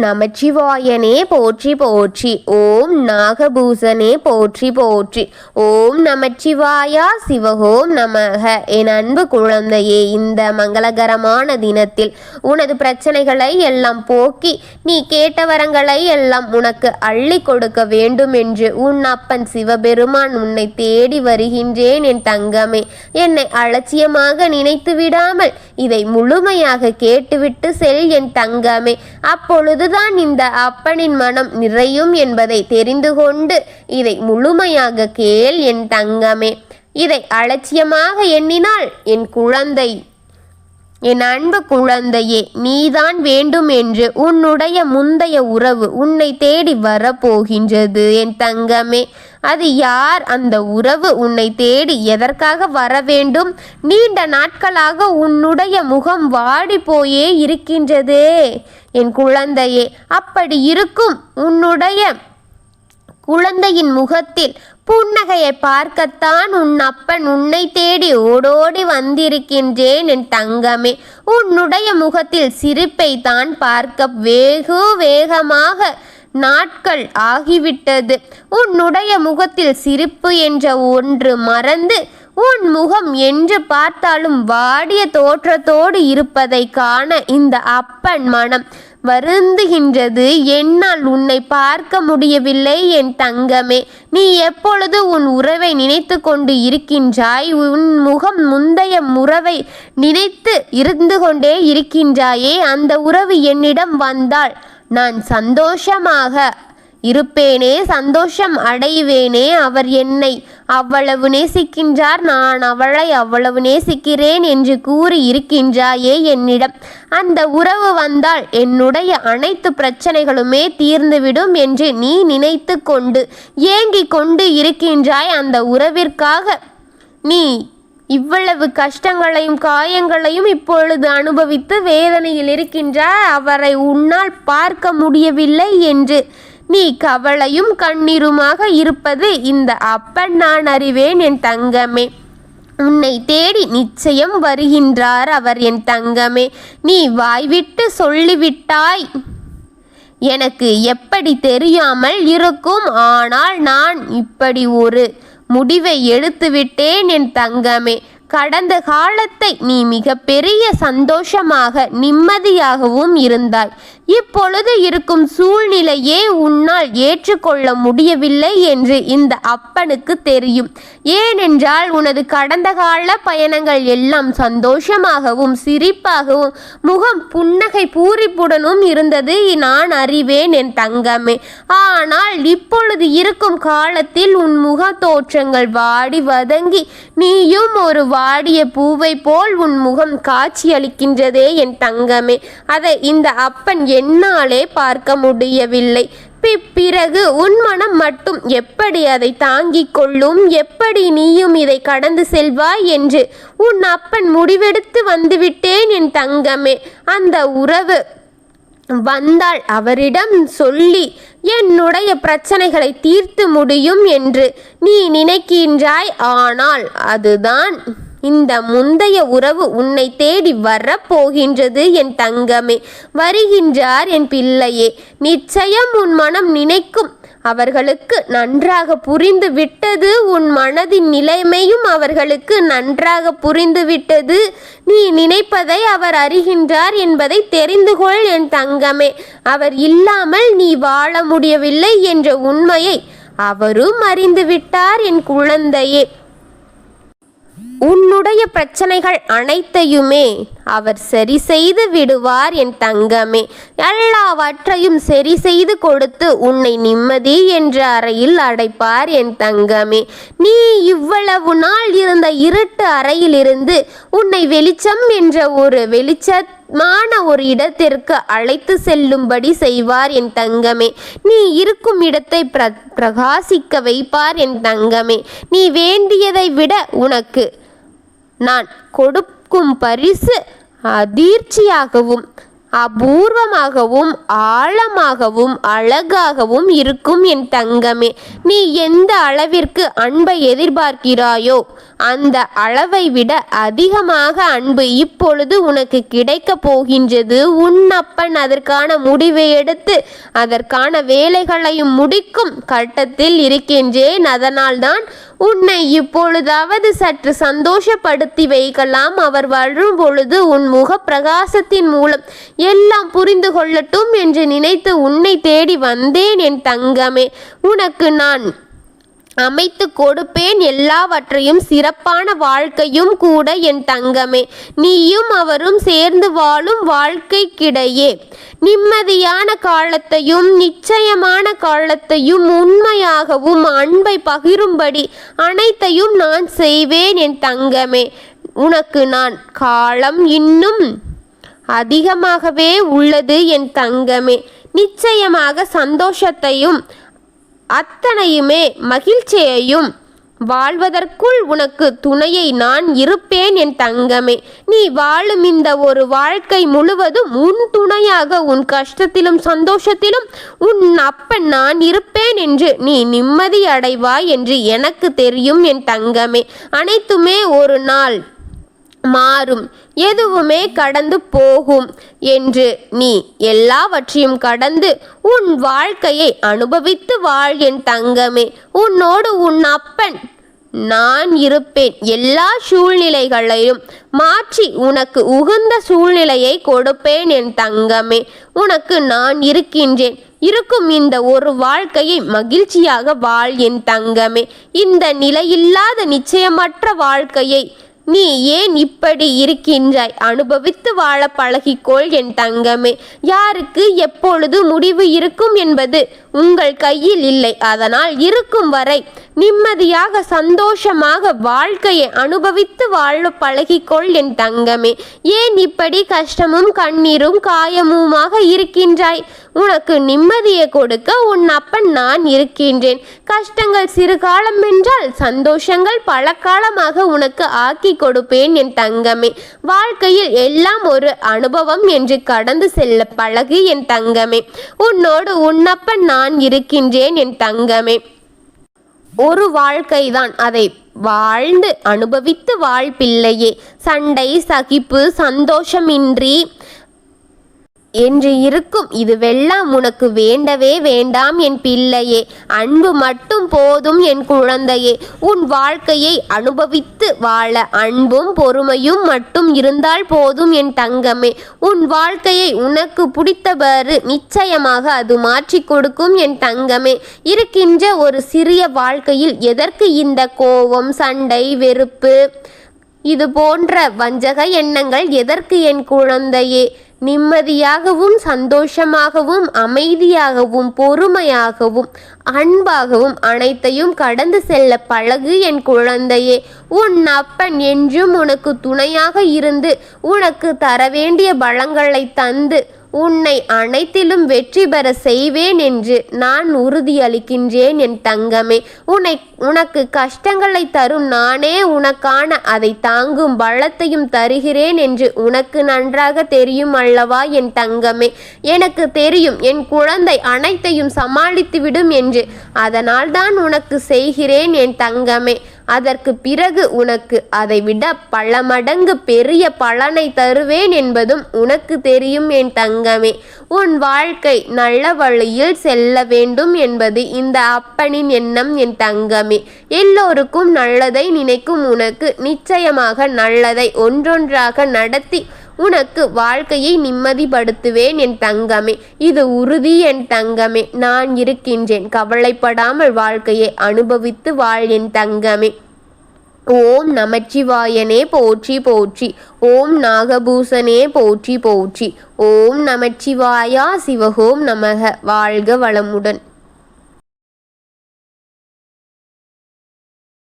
நமச்சிவாயனே போற்றி போற்றி. ஓம் நாகபூசனே போற்றி போற்றி. ஓம் நமச்சிவாயா சிவஹோம் நமக. என் அன்பு குழந்தையே, இந்த மங்களகரமான தினத்தில் உனது பிரச்சனைகளை எல்லாம் போக்கி நீ கேட்ட வரங்களை எல்லாம் உனக்கு அள்ளி கொடுக்க வேண்டும் என்று உன் அப்பன் சிவபெருமான் உன்னை தேடி வருகின்றேன் என் தங்கமே. என்னை அலட்சியமாக நினைத்து விடாமல் இதை முழுமையாக கேட்டுவிட்டு செல் என் தங்கமே. அப்பொழுதுதான் இந்த அப்பனின் மனம் நிறையும் என்பதை தெரிந்து கொண்டு இதை முழுமையாக கேள் என் தங்கமே. இதை அலட்சியமாக எண்ணினால் என் குழந்தை, என் அன்பு குழந்தையே, நீதான் வேண்டும் என்று உன்னுடைய முந்தைய உறவு உன்னை தேடி வரப்போகின்றது என் தங்கமே. அது யார் அந்த உறவு? உன்னை தேடி எதற்காக வர வேண்டும்? நீண்ட நாட்களாக உன்னுடைய முகம் வாடி போயே இருக்கின்றதே என் குழந்தையே. அப்படி இருக்கும் உன்னுடைய குழந்தையின் முகத்தில் புன்னகையை பார்க்கத்தான் உன் அப்பன் உன்னை தேடி ஓடோடி வந்திருக்கின்றேன் என் தங்கமே. உன்னுடைய முகத்தில் சிரிப்பை தான் பார்க்க வெகு வேகமாக நாட்கள் ஆகிவிட்டது. உன்னுடைய முகத்தில் சிரிப்பு என்ற ஒன்று மறந்து உன் முகம் என்று பார்த்தாலும் வாடிய தோற்றத்தோடு இருப்பதை காண இந்த அப்பன் மனம் வருந்துகின்றது. என்னால் உன்னை பார்க்க முடியவில்லை என் தங்கமே. நீ எப்பொழுது உன் உறவை நினைத்து கொண்டு இருக்கின்றாய்? உன் முகம் முந்தைய உறவை நினைத்து இருந்து கொண்டே இருக்கின்றாயே. அந்த உறவு என்னிடம் வந்தால் நான் சந்தோஷமாக இருப்பேனே, சந்தோஷம் அடைவேனே. அவர் என்னை அவ்வளவு நேசிக்கின்றார், நான் அவளை அவ்வளவு நேசிக்கிறேன் என்று கூறி இருக்கின்றாயே என்னிடம். அந்த உறவு வந்தால் என்னுடைய அனைத்து பிரச்சனைகளுமே தீர்ந்துவிடும் என்று நீ நினைத்து கொண்டு ஏங்கிக் கொண்டு இருக்கின்றாய். அந்த உறவிற்காக நீ இவ்வளவு கஷ்டங்களையும் காயங்களையும் இப்பொழுது அனுபவித்து வேதனையில் இருக்கின்றாய். அவரை உன்னால் பார்க்க முடியவில்லை என்று நீ கவலையும் கண்ணீருமாக இருப்பது இந்த அப்பன் நான் அறிவேன் என் தங்கமே. உன்னை தேடி நிச்சயம் வருகின்றார் அவர் என் தங்கமே. நீ வாய்விட்டு சொல்லிவிட்டாய், எனக்கு எப்படி தெரியாமல் இருக்கும். ஆனால் நான் இப்படி ஒரு முடிவை எடுத்துவிட்டேன் என் தங்கமே. கடந்த காலத்தை நீ மிக பெரிய சந்தோஷமாக நிம்மதியாகவும் இருந்தாய். இப்பொழுது இருக்கும் சூழ்நிலையே உன்னால் ஏற்றுக்கொள்ள முடியவில்லை என்று இந்த அப்பனுக்கு தெரியும். ஏனென்றால் உனது கடந்த கால பயணங்கள் எல்லாம் சந்தோஷமாகவும் சிரிப்பாகவும் முகம் புன்னகை பூரிப்புடனும் இருந்தது நான் அறிவேன் என் தங்கமே. ஆனால் இப்பொழுது இருக்கும் காலத்தில் உன் முக தோற்றங்கள் வாடி வதங்கி நீயும் ஒரு வாடிய பூவை போல் உன் முகம் காட்சியளிக்கின்றதே என் தங்கமே. அதை இந்த அப்பன் என்னாலே பார்க்க முடியவில்லை. பிறகு உன் மனம் மட்டும் எப்படி அதை தாங்கிக் கொள்ளும்? எப்படி நீயும் இதை கடந்து செல்வாய் என்று உன் அப்பன் முடிவெடுத்து வந்துவிட்டேன் என் தங்கமே. அந்த உறவு வந்தால் அவரிடம் சொல்லி என்னுடைய பிரச்சனைகளை தீர்த்து முடியும் என்று நீ நினைக்கின்றாய். ஆனால் அதுதான் இந்த முந்தைய உறவு உன்னை தேடி வரப்போகின்றது என் தங்கமே. வருகின்றார் என் பிள்ளையே. நிச்சயம் உன் மனம் நினைக்கும். அவர்களுக்கு நன்றாக புரிந்து விட்டது. உன் மனதின் நிலைமையும் அவர்களுக்கு நன்றாக புரிந்து விட்டது. நீ நினைப்பதை அவர் அறிகின்றார் என்பதை தெரிந்து கொள் என் தங்கமே. அவர் இல்லாமல் நீ வாழ முடியவில்லை என்ற உண்மையை அவரும் அறிந்து விட்டார் என் குழந்தையே. உன்னுடைய பிரச்சனைகள் அனைத்தையுமே அவர் சரி செய்து விடுவார் என் தங்கமே. எல்லாவற்றையும் சரி செய்து கொடுத்து உன்னை நிம்மதி என்ற அறையில் அடைப்பார் என் தங்கமே. நீ இவ்வளவு நாள் இருந்த இருட்டு அறையிலிருந்து உன்னை வெளிச்சம் என்ற ஒரு வெளிச்சமான ஒரு இடத்திற்கு அழைத்து செல்லும்படி செய்வார் என் தங்கமே. நீ இருக்கும் இடத்தை பிரகாசிக்க வைப்பார் என் தங்கமே. நீ வேண்டியதை விட உனக்கு நான் கொடுக்கும் பரிசு அதிர்ச்சியாகவும் அபூர்வமாகவும் ஆழமாகவும் அழகாகவும் இருக்கும் என் தங்கமே. நீ எந்த அளவிற்கு அன்பை எதிர்பார்க்கிறாயோ அந்த அளவை விட அதிகமாக அன்பு இப்பொழுது உனக்கு கிடைக்கப் போகின்றது. உன்னப்பன் அதற்கான முடிவை எடுத்து அதற்கான வேலைகளையும் முடிக்கும் கட்டத்தில் இருக்கின்றேன். அதனால்தான் உன்னை இப்பொழுதாவது சற்று சந்தோஷப்படுத்தி வைக்கலாம். அவர் வரும் பொழுது உன் முக பிரகாசத்தின் மூலம் எல்லாம் புரிந்து கொள்ளட்டும் என்று நினைத்து உன்னை தேடி வந்தேன் என் தங்கமே. உனக்கு நான் அமைத்து கொடுப்பேன் எல்லாவற்றையும், சிறப்பான வாழ்க்கையும் கூட என் தங்கமே. நீயும் அவரும் சேர்ந்து வாழும் வாழ்க்கைக்கிடையே நிம்மதியான காலத்தையும் நிச்சயமான காலத்தையும் உண்மையாகவும் அன்பை பகிரும்படி அனைத்தையும் நான் செய்வேன் என் தங்கமே. உனக்கு நான் காலம் இன்னும் அதிகமாகவே உள்ளது என் தங்கமே. நிச்சயமாக சந்தோஷத்தையும் அத்தனையுமே மகிழ்ச்சியையும் வாழ்வதற்குள் உனக்கு துணையை நான் இருப்பேன் என் தங்கமே. நீ வாழும் இந்த ஒரு வாழ்க்கை முழுவதும் உன் துணையாக உன் கஷ்டத்திலும் சந்தோஷத்திலும் உன் அப்பன் நான் இருப்பேன் என்று நீ நிம்மதி அடைவாய் என்று எனக்கு தெரியும் என் தங்கமே. அனைத்துமே ஒரு நாள் மாறும், எதுவுமே கடந்து போகும் என்று நீ எல்லாவற்றையும் கடந்து உன் வாழ்க்கையை அனுபவித்து வாழ் என் தங்கமே. உன்னோடு உன் அப்பன் நான் இருப்பேன். எல்லா சூழ்நிலைகளையும் மாற்றி உனக்கு உகந்த சூழ்நிலையை கொடுப்பேன் என் தங்கமே. உனக்கு நான் இருக்கின்றேன். இருக்கும் இந்த ஒரு வாழ்க்கையை மகிழ்ச்சியாக வாழ் என் தங்கமே. இந்த நிலையில்லாத நிச்சயமற்ற வாழ்க்கையை நீ ஏன் இப்படி இருக்கின்றாய்? அனுபவித்து வாழ பழகிக்கொள் என் தங்கமே. யாருக்கு எப்பொழுது முடிவு இருக்கும் என்பது உங்கள் கையில் இல்லை. அதனால் இருக்கும் வரை நிம்மதியாக சந்தோஷமாக வாழ்க்கையை அனுபவித்து வாழ பழகிக்கொள் என் தங்கமே. ஏன் இப்படி கஷ்டமும் கண்ணீரும் காயமுமாக இருக்கின்றாய்? உனக்கு நிம்மதியை கொடுக்க உன் அப்பன் நான் இருக்கின்றேன். கஷ்டங்கள் சிறு காலம் என்றால் சந்தோஷங்கள் பல காலமாக உனக்கு ஆக்கி கொடுப்பேன் என் தங்கமே. வாழ்க்கையில் எல்லாம் ஒரு அனுபவம் என்று கடந்து செல்ல பழகு என் தங்கமே. உன்னோடு உன்னப்பன் நான் இருக்கின்றேன் என் தங்கமே. ஒரு வாழ்க்கைதான், அதை வாழ்ந்து அனுபவித்து வாழ் பிள்ளையே. சண்டை சகிப்பு சந்தோஷமின்றி என்று இருக்கும் இதுவெல்லாம் உனக்கு வேண்டவே வேண்டாம் என் பிள்ளையே. அன்பு மட்டும் போதும் என் குழந்தையே. உன் வாழ்க்கையை அனுபவித்து வாழ அன்பும் பொறுமையும் மட்டும் இருந்தால் போதும் என் தங்கமே. உன் வாழ்க்கையை உனக்கு பிடித்தவாறு நிச்சயமாக அது மாற்றி கொடுக்கும் என் தங்கமே. இருக்கின்ற ஒரு சிறிய வாழ்க்கையில் எதற்கு இந்த கோபம் சண்டை வெறுப்பு இது போன்ற வஞ்சக எண்ணங்கள் எதற்கு என் குழந்தையே? நிம்மதியாகவும் சந்தோஷமாகவும் அமைதியாகவும் பொறுமையாகவும் அன்பாகவும் அனைத்தையும் கடந்து செல்ல பழகு என் குழந்தையே. உன் அப்பன் என்றும் உனக்கு துணையாக இருந்து உனக்கு தர வேண்டிய பலங்களை தந்து உன்னை அனைத்திலும் வெற்றி பெற செய்வேன் என்று நான் உறுதியளிக்கின்றேன் என் தங்கமே. உனக்கு கஷ்டங்களை தரும் நானே உனக்கான அதை தாங்கும் பலத்தையும் தருகிறேன் என்று உனக்கு நன்றாக தெரியும் அல்லவா என் தங்கமே. எனக்கு தெரியும் என் குழந்தை அனைத்தையும் சமாளித்துவிடும் என்று. அதனால் தான் உனக்கு செய்கிறேன் என் தங்கமே. அதற்கு பிறகு உனக்கு அதைவிட பல மடங்கு பெரிய பலனை தருவேன் என்பதும் உனக்கு தெரியும் என் தங்கமே. உன் வாழ்க்கை நல்ல வழியில் செல்ல வேண்டும் என்பது இந்த அப்பனின் எண்ணம் என் தங்கமே. எல்லோருக்கும் நல்லதை நினைக்கும் உனக்கு நிச்சயமாக நல்லதை ஒன்றொன்றாக நடத்தி உனக்கு வாழ்க்கையை நிம்மதிப்படுத்துவேன் என் தங்கமே. இது உறுதி என் தங்கமே. நான் இருக்கின்றேன். கவலைப்படாமல் வாழ்க்கையை அனுபவித்து வாழ் என் தங்கமே. ஓம் நமச்சிவாயனே போற்றி போற்றி. ஓம் நாகபூசனே போற்றி போற்றி. ஓம் நமச்சிவாயா சிவஹோம் நமக. வாழ்க வளமுடன்.